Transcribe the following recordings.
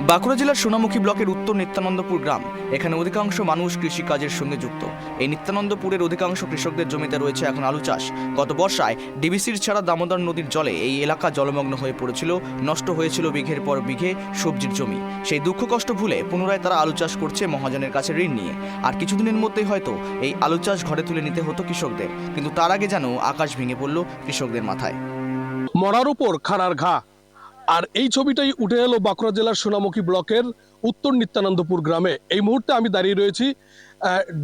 বাঁকুড়া জেলার সোনামুখী ব্লকের উত্তর নিত্যানন্দপুর গ্রাম। এখানে অধিকাংশ মানুষ কৃষিকাজের সঙ্গে যুক্ত। এই নিত্যানন্দপুরের অধিকাংশ কৃষকদের জমিতে রয়েছে এখন আলু চাষ। গত বর্ষায় ডিবিসির ছাড়া দামোদর নদীর জলে এই এলাকা জলমগ্ন হয়ে পড়েছিল, নষ্ট হয়েছিল বিঘের পর বিঘে সবজির জমি। সেই দুঃখ কষ্ট ভুলে পুনরায় তারা আলু চাষ করছে মহাজনের কাছে ঋণ নিয়ে। আর কিছুদিনের মধ্যেই হয়তো এই আলু চাষ ঘরে তুলে নিতে হতো কৃষকদের, কিন্তু তার আগে যেন আকাশ ভেঙে পড়ল কৃষকদের মাথায়। মরার উপর খাড়ার ঘা। আর এই ছবিটাই উঠে এলো বাঁকুড়া জেলার সোনামুখী ব্লকের উত্তর নিত্যানন্দপুর গ্রামে। এই মুহূর্তে আমি দাঁড়িয়ে রয়েছি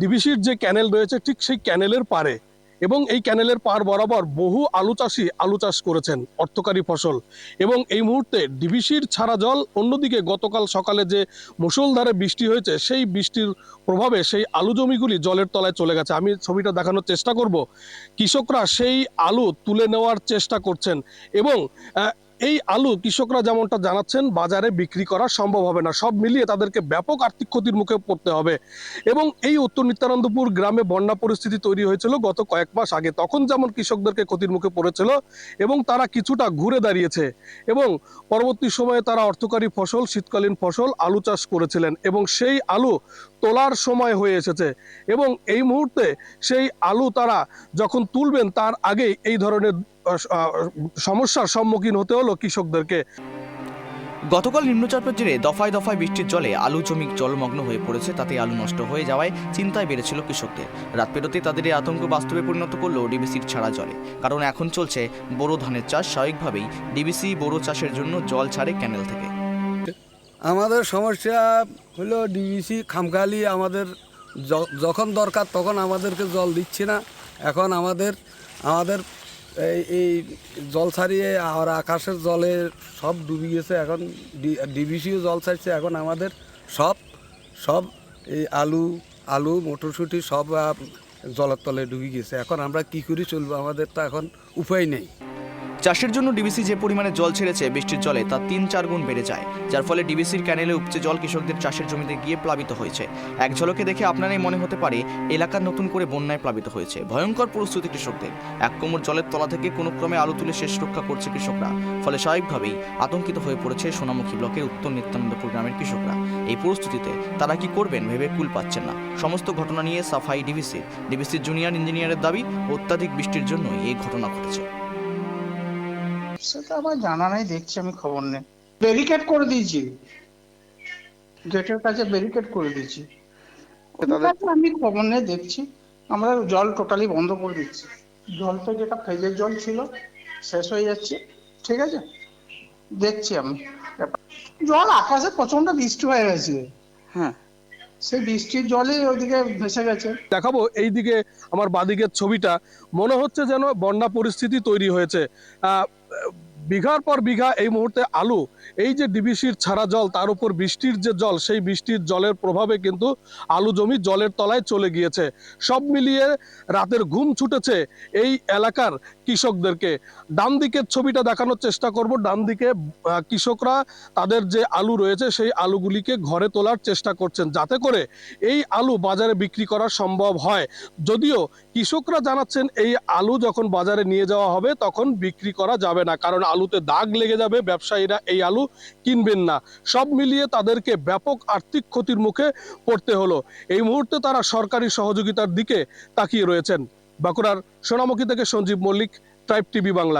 ডিবিসির যে ক্যানেল রয়েছে ঠিক সেই ক্যানেলের পারে, এবং এই ক্যানেলের পার বরাবর বহু আলু চাষি আলু চাষ করেছেন, অর্থকারী ফসল। এবং এই মুহূর্তে ডিবিসির ছাড়া জল, অন্যদিকে গতকাল সকালে যে মুষলধারে বৃষ্টি হয়েছে সেই বৃষ্টির প্রভাবে সেই আলু জমিগুলি জলের তলায় চলে গেছে। আমি ছবিটা দেখানোর চেষ্টা করব। কৃষকরা সেই আলু তুলে নেওয়ার চেষ্টা করছেন, এবং এই আলু কৃষকরা যেমনটা জানাচ্ছেন বাজারে বিক্রি করা সম্ভব হবে না। সব মিলিয়ে তাদেরকে ব্যাপক আর্থিক ক্ষতির মুখে পড়তে হবে। এবং এই উত্তর নিত্যানন্দপুর গ্রামে বন্যা পরিস্থিতি তৈরি হয়েছিল গত কয়েক মাস আগে, তখন যেমন কৃষকদেরকে ক্ষতির মুখে পড়েছিল, এবং তারা কিছুটা ঘুরে দাঁড়িয়েছে, এবং পরবর্তী সময়ে তারা অর্থকারী ফসল, শীতকালীন ফসল আলু চাষ করেছিলেন, এবং সেই আলু তোলার সময় হয়ে এসেছে। এবং এই মুহূর্তে সেই আলু তারা যখন তুলবেন তার আগেই এই ধরনের সমস্যার সম্মুখীন হতে হলো কৃষকদেরকে। গতকাল নিম্নচাপের জেরে দফায় দফায় বৃষ্টির জলে আলু জমি জলমগ্ন হয়ে পড়েছে। তাতে আলু নষ্ট হয়ে যাওয়ায় চিন্তায় বেড়েছিল কৃষকদের। রাত পেরোতে তাদের এই আতঙ্ক বাস্তবে পরিণত করলো ডিবিসির ছাড়া জলে। কারণ এখন চলছে বোরো ধানের চাষ। স্বাভাবিকভাবেই ডিবিসি বোরো চাষের জন্য জল ছাড়ে ক্যানেল থেকে। আমাদের সমস্যা হলো ডিবিসি খামখালি আমাদের যখন দরকার তখন আমাদেরকে জল দিচ্ছে না। এখন আমাদের এই জল ছাড়িয়ে আর আকাশের জলে সব ডুবে গেছে। এখন ডিবিসিও জল ছাড়ছে। এখন আমাদের সব এই আলু মটরশুঁটি সব জলের তলে ডুবে গেছে। এখন আমরা কি করে চলবো? আমাদের তো এখন উপায় নেই। চাষের জন্য ডিবিসি যে পরিমাণে জল ছেড়েছে বৃষ্টির জলে তা ৩-৪ গুণ বেড়ে যায়, যার ফলে ডিবিসির ক্যানেলে উপচে জল কৃষকদের চাষের জমিতে গিয়ে প্লাবিত হয়েছে। এক ঝলকে দেখে আপনারাই মনে হতে পারে এলাকা নতুন করে বন্যায় প্লাবিত হয়েছে। ভয়ঙ্কর পরিস্থিতি কৃষকদের। এক কোমর জলের তলা থেকে কোনো ক্রমে আলু তুলে শেষ রক্ষা করছে কৃষকরা। ফলে স্বাভাবিকভাবেই আতঙ্কিত হয়ে পড়েছে সোনামুখী ব্লকের উত্তর নিত্যানন্দপুর গ্রামের কৃষকরা। এই পরিস্থিতিতে তারা কি করবেন ভেবে কুল পাচ্ছেন না। সমস্ত ঘটনা নিয়ে সাফাই ডিবিসির জুনিয়র ইঞ্জিনিয়ারের দাবি, অত্যাধিক বৃষ্টির জন্যই এই ঘটনা ঘটেছে। সেটা আমার জানা নাই, দেখছি আমি, খবর নেই। ব্যারিকেড করে দিয়েছি, গেটের কাছে ব্যারিকেড করে দিয়েছি। আমি খবর নেই, দেখছি। আমরা জল টোটালি বন্ধ করে দিচ্ছি। জলটা যেটা ফ্রিজের জল ছিল শেষ হয়ে যাচ্ছে, ঠিক আছে, দেখছি আমি। জল আকাশে প্রচন্ড বৃষ্টি হয়ে গেছে, হ্যাঁ, সেই বৃষ্টির জলে ওইদিকে ভেসে গেছে। দেখাবো এইদিকে আমার বাদিকের ছবিটা। মনে হচ্ছে যেন বন্যা পরিস্থিতি তৈরি হয়েছে। বিঘার পর বিঘা এই মুহূর্তে আলু, এই যে ডিবিসির ছাড়া জল তার উপর বৃষ্টির যে জল, সেই বৃষ্টির জলের প্রভাবে কিন্তু আলু জমি জলের তলায় চলে গিয়েছে। সব মিলিয়ে রাতের ঘুম ছুটেছে এই এলাকার কৃষকদেরকে। ডান দিকের ছবিটা দেখানোর চেষ্টা করব। ডান দিকে কৃষকরা তাদের যে আলু রয়েছে সেই আলুগুলিকে ঘরে তোলার চেষ্টা করছেন, যাতে করে এই আলু বাজারে বিক্রি করা সম্ভব হয়। যদিও কৃষকরা জানাচ্ছেন এই আলু যখন বাজারে নিয়ে যাওয়া হবে তখন বিক্রি করা যাবে না, কারণ আলুতে দাগ লেগে যাবে, ব্যবসায়ীরা এই আলু কিনবেন না। সব মিলিয়ে তাদেরকে ব্যাপক আর্থিক ক্ষতির মুখে পড়তে হলো। এই মুহূর্তে তারা সরকারি সহযোগিতার দিকে তাকিয়ে রয়েছেন। বাঁকুড়ার সোনামুখী থেকে সঞ্জীব মল্লিক, ট্রাইব টিভি বাংলা।